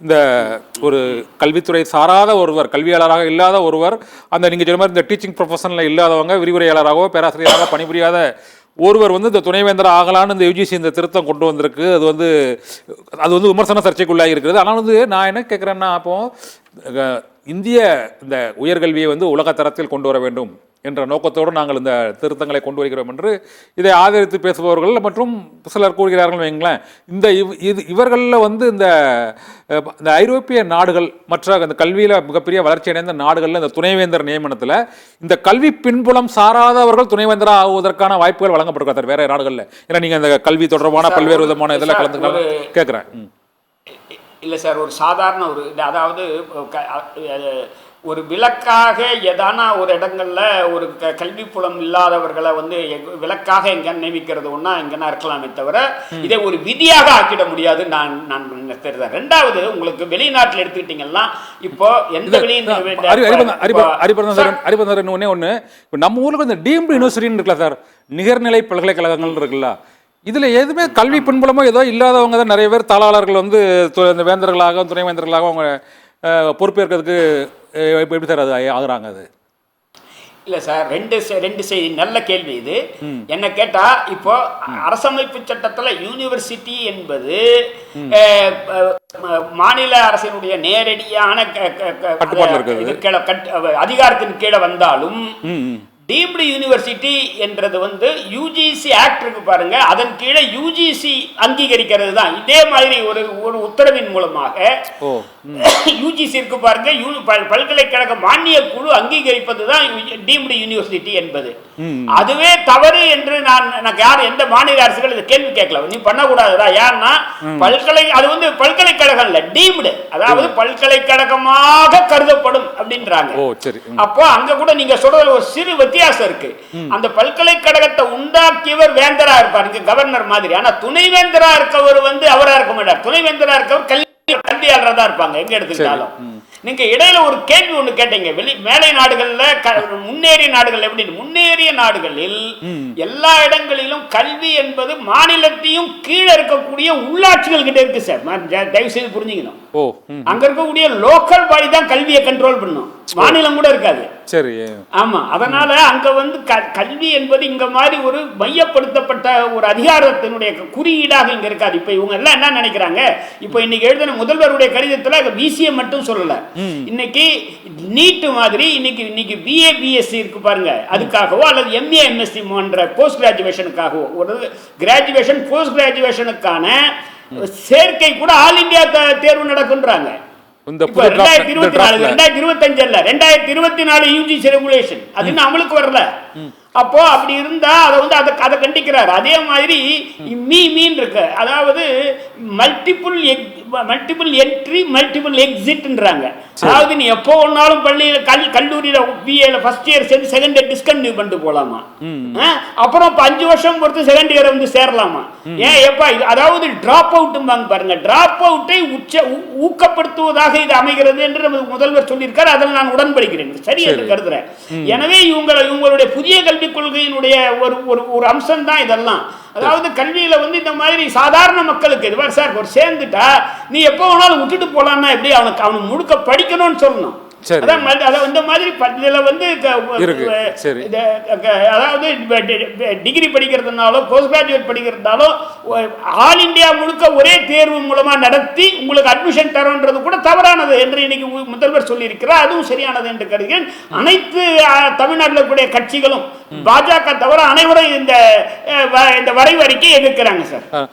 இந்த ஒரு கல்வித்துறை சாராத ஒருவர், கல்வியாளராக இல்லாத ஒருவர், அந்த நீங்கள் சொன்ன மாதிரி இந்த டீச்சிங் ப்ரொஃபஷனில் இல்லாதவங்க, விரிவுரையாளராகவோ பேராசிரியராக பணிபுரியாத ஒருவர் இந்த துணைவேந்தர் ஆகலான்னு இந்த யுஜிசி இந்த திருத்தம் கொண்டு வந்திருக்கு. அது விமர்சன சர்ச்சைக்குள்ளாகி இருக்கிறது. ஆனால் நான் என்ன கேட்குறேன்னா, அப்போ இந்திய இந்த உயர்கல்வியை உலக தரத்தில் கொண்டு வர வேண்டும் என்ற நோக்கத்தோடு நாங்கள் இந்த திருத்தங்களை கொண்டு வருகிறோம் என்று இதை ஆதரித்து பேசுபவர்கள் மற்றும் சிலர் கூறுகிறார்கள் வைங்களேன். இவர்களில் இந்த ஐரோப்பிய நாடுகள் மற்ற அந்த கல்வியில் மிகப்பெரிய வளர்ச்சி அடைந்த நாடுகளில் இந்த துணைவேந்தர் நியமனத்தில் இந்த கல்வி பின்புலம் சாராதவர்கள் துணைவேந்தராக ஆகுவதற்கான வாய்ப்புகள் வழங்கப்பட்டிருக்காரு வேற நாடுகளில். ஏன்னா நீங்கள் இந்த கல்வி தொடர்பான பல்வேறு விதமான இதெல்லாம் கலந்துக்கலாம் கேட்குறேன். இல்லை சார், ஒரு சாதாரண அதாவது ஒரு விலக்காக ஏதானா ஒரு இடங்கள்ல ஒரு கல்வி புலம் இல்லாதவர்களை விலக்காக எங்க நியமிக்கிறது ஒன்னா எங்கன்னா இருக்கலாமே தவிர இதை ஒரு விதியாக ஆக்கிட முடியாது நான் தெரியுது. ரெண்டாவது, உங்களுக்கு வெளிநாட்டில் எடுத்துக்கிட்டீங்கன்னா இப்போ எந்த நம்ம ஊருக்கு இந்த டீம்டு யூனிவர்சிட்டின்னு இருக்குல்ல சார், நிகர்நிலை பல்கலைக்கழகங்கள் இருக்குல்ல, இதுல எதுவுமே கல்வி பின்புலமோ ஏதோ இல்லாதவங்க தான் நிறைய பேர் தாளாளர்கள் இந்த வேந்தர்களாக துணைவேந்தர்களாக அவங்க பொறுப்பேற்கிறதுக்கு எப்படி சார் அது ஆகுறாங்க? அது இல்லை சார், ரெண்டு செய்தி. நல்ல கேள்வி இது. என்ன கேட்டா, இப்போ அரசமைப்பு சட்டத்தில் யூனிவர்சிட்டி என்பது மாநில அரசினுடைய நேரடியான அதிகாரத்தின் கீழே வந்தாலும் டீம்டு யூனிவர்சிட்டி என்றது யூஜிசி ஆக்ட் இருக்கு பாருங்க, அதன் கீழே யூஜிசி அங்கீகரிக்கிறது தான். இதே மாதிரி ஒரு உத்தரவின் மூலமாக யூஜிசி இருக்கு பாருங்க, பல்கலைக்கழக மானிய குழு அங்கீகரிப்பது தான் டீம்டு யூனிவர்சிட்டி என்பது. அதுவே தவறு என்று நான் யார் எந்த மாநில அரசுகள் இதை கேள்வி கேட்கல, நீ பண்ணக்கூடாதுடா. யாருன்னா அது பல்கலைக்கழகம் இல்ல, டீம்டு, அதாவது பல்கலைக்கழகமாக கருதப்படும் அப்படின்றாங்க. அப்போ அங்க கூட நீங்க சொல்றது ஒரு சிறு வித்தியாசம் இருக்கு. அந்த பல்கலைக்கழகத்தை உண்டாக்கியவர் வேந்தரா இருப்பாரு, கவர்னர் மாதிரி. ஆனா துணைவேந்தரா இருக்கவர் அவரா இருக்க மாட்டார். துணைவேந்தரா இருக்கவர் கல்வியாளராக தான் இருப்பாங்க எங்க எடுத்துக்கிட்டாலும். நீங்க இடையில ஒரு கேள்வி ஒண்ணு கேட்டீங்க, மேலை நாடுகள்ல முன்னேறிய நாடுகள் எப்படி? முன்னேறிய நாடுகளில் எல்லா இடங்களிலும் கல்வி என்பது மாநிலத்தையும் கீழே இருக்கக்கூடிய உள்ளாட்சிகள் கிட்ட இருக்கு சார். தயவு செய்து புரிஞ்சுக்கணும். அங்க இருக்கக்கூடிய லோக்கல் பாடி தான் கல்வியை கண்ட்ரோல் பண்ணும், மாநிலம் கூட இருக்காது. சரி, ஆமா. அதனால அங்க கல்வி என்பது இங்க மாதிரி ஒரு மையப்படுத்தப்பட்ட ஒரு அதிகாரத்தினுடைய குறியீடாக இங்க இருக்காது. இப்ப இவங்க எல்லாம் என்ன நினைக்கிறாங்க, இப்ப இன்னைக்கு எழுதின முதல்வருடைய கடிதத்துல பிசிஎம் மட்டும் சொல்லல, இன்னைக்கு நீட் மாதிரி இன்னைக்கு பிஏ பிஎஸ்சி இருக்கு பாருங்க, அதுக்காகவோ அல்லது எம்ஏ எம்எஸ்சி போன்ற போஸ்ட் கிராஜுவேஷனுக்காகவோ ஒரு கிராஜுவேஷன் போஸ்ட் கிராஜுவேஷனுக்கான சேர்க்கை கூட ஆல் இந்தியா தேர்வு நடக்குன்றாங்க. 2025 அல்ல, 2024 யூஜிசி ரெகுலேஷன் அது இன்னும் அமலுக்கு வரல. அப்போ அப்படி இருந்தா அதை கண்டிக்கிறார். அதே மாதிரி மீன் இருக்கு, அதாவது மல்டிபிள் என்ட்ரி மல்டிபிள் எக்ஸிட்ன்றாங்க. அதாவது நீ எப்போ ஒன்னாலும் பள்ளியில கல்லூரியில பிஏல ஃபர்ஸ்ட் இயர் சேர்ந்து செகண்ட் இயர் டிஸ்கண்டினியூ பண்ணிட்டு போலாமா, அப்புறம் 5 வருஷம் பொறுத்து செகண்ட் இயர் சேரலாமா. ஏன் எப்பா, அதாவது டிராப் அவுட் பாருங்க, டிராப் அவுட்டை ஊக்கப்படுத்துவதாக இது அமைகிறது என்று முதல்வர் சொல்லியிருக்காரு. அதில் நான் உடன்படுகிறேன், சரி என்று கருதுறேன். எனவே இவங்களுடைய புதிய கல்விக் கொள்கையினுடைய ஒரு அம்சம் தான் இதெல்லாம். அதாவது கல்வியில இந்த மாதிரி சாதாரண மக்களுக்கு இது சார் ஒரு சேர்ந்துட்டா நீ எப்போ வேணாலும் விட்டுட்டு போலான்னா எப்படி, அவனுக்கு முழுக்க படிக்கணும்னு சொல்லணும். இந்த மாதிரி அதாவது டிகிரி படிக்கிறதுனாலோ போஸ்ட் கிராஜுவேட் படிக்கிறதுனாலோ ஆல் இந்தியா முழுக்க ஒரே தேர்வு மூலமா நடத்தி உங்களுக்கு அட்மிஷன் தரன்றது கூட தவறானது என்று இன்னைக்கு முதல்வர் சொல்லி இருக்கிறார். அதுவும் சரியானது என்று கருதுகிறேன். அனைத்து தமிழ்நாட்டில் இருக்கக்கூடிய கட்சிகளும் பாஜக தவிர அனைவரும் இந்த வரைவு அறிக்கை எதிர்க்கிறாங்க சார்.